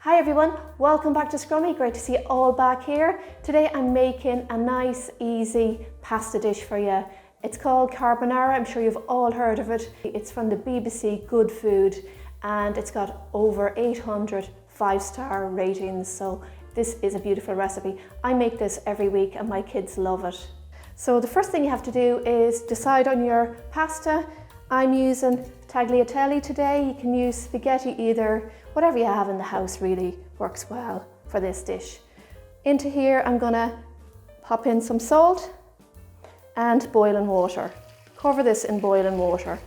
Hi everyone, welcome back to Scrummy. Great to see you all back here. Today I'm making a nice, easy pasta dish for you. It's called carbonara. I'm sure you've all heard of it. It's from the BBC Good Food and it's got over 800 5-star ratings. So this is a beautiful recipe. I make this every week and my kids love it. So the first thing you have to do is decide on your pasta. I'm using tagliatelle today. You can use spaghetti either. Whatever you have in the house really works well for this dish. Into here I'm gonna pop in some salt and boiling water. Cover this in boiling water.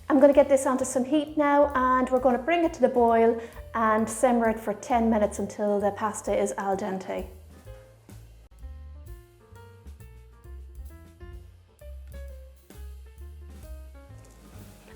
I'm gonna get this onto some heat now and we're gonna bring it to the boil and simmer it for 10 minutes until the pasta is al dente.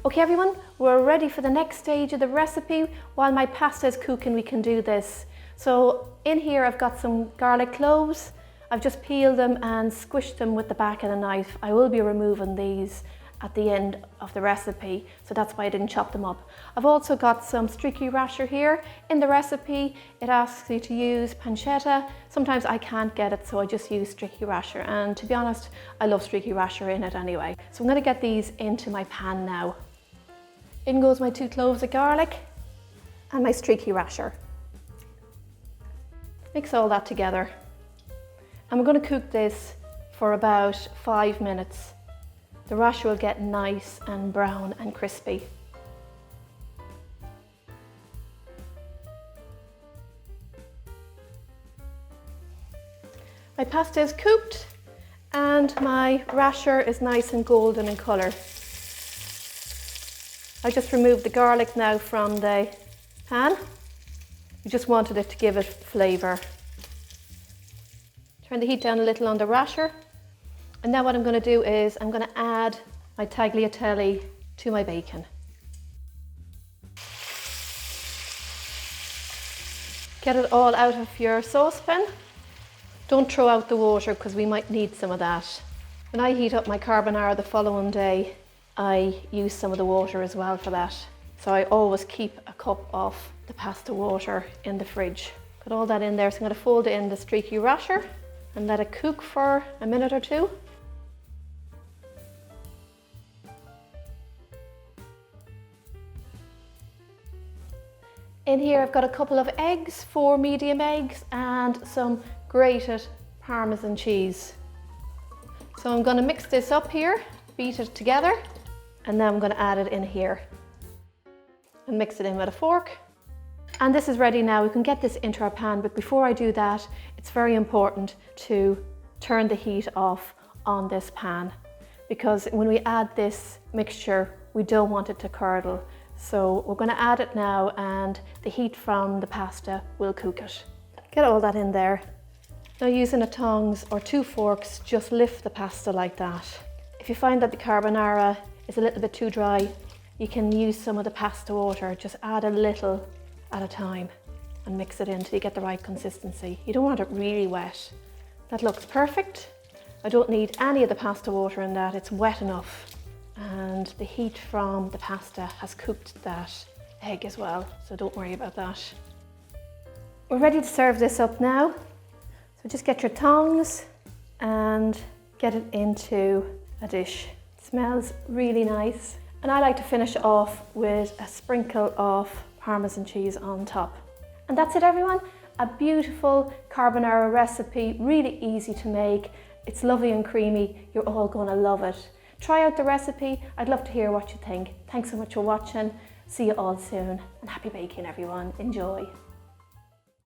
Okay everyone, we're ready for the next stage of the recipe. While my pasta is cooking, we can do this. So in here I've got some garlic cloves. I've just peeled them and squished them with the back of the knife. I will be removing these at the end of the recipe, so that's why I didn't chop them up. I've also got some streaky rasher here. In the recipe, it asks you to use pancetta. Sometimes I can't get it, so I just use streaky rasher. And to be honest, I love streaky rasher in it anyway. So I'm gonna get these into my pan now. In goes my 2 cloves of garlic and my streaky rasher. Mix all that together. And we're going to cook this for about 5 minutes. The rasher will get nice and brown and crispy. My pasta is cooked and my rasher is nice and golden in colour. I just removed the garlic now from the pan. We just wanted it to give it flavour. Turn the heat down a little on the rasher. And now what I'm going to do is I'm going to add my tagliatelle to my bacon. Get it all out of your saucepan. Don't throw out the water because we might need some of that. When I heat up my carbonara the following day, I use some of the water as well for that. So I always keep a cup of the pasta water in the fridge. Put all that in there, so I'm going to fold it in the streaky rasher and let it cook for a minute or two. In here I've got a couple of eggs, 4 medium eggs and some grated Parmesan cheese. So I'm going to mix this up here, beat it together. And now I'm going to add it in here and mix it in with a fork. And this is ready now. We can get this into our pan, but before I do that, it's very important to turn the heat off on this pan because when we add this mixture, we don't want it to curdle. So we're going to add it now and the heat from the pasta will cook it. Get all that in there. Now using a tongs or 2 forks, just lift the pasta like that. If you find that the carbonara is a little bit too dry, you can use some of the pasta water. Just add a little at a time and mix it in until you get the right consistency. You don't want it really wet. That looks perfect. I don't need any of the pasta water in that, it's wet enough. And the heat from the pasta has cooked that egg as well, so don't worry about that. We're ready to serve this up now. So just get your tongs and get it into a dish. Smells really nice. And I like to finish off with a sprinkle of Parmesan cheese on top. And that's it everyone. A beautiful carbonara recipe, really easy to make. It's lovely and creamy. You're all gonna love it. Try out the recipe. I'd love to hear what you think. Thanks so much for watching. See you all soon and happy baking everyone. Enjoy.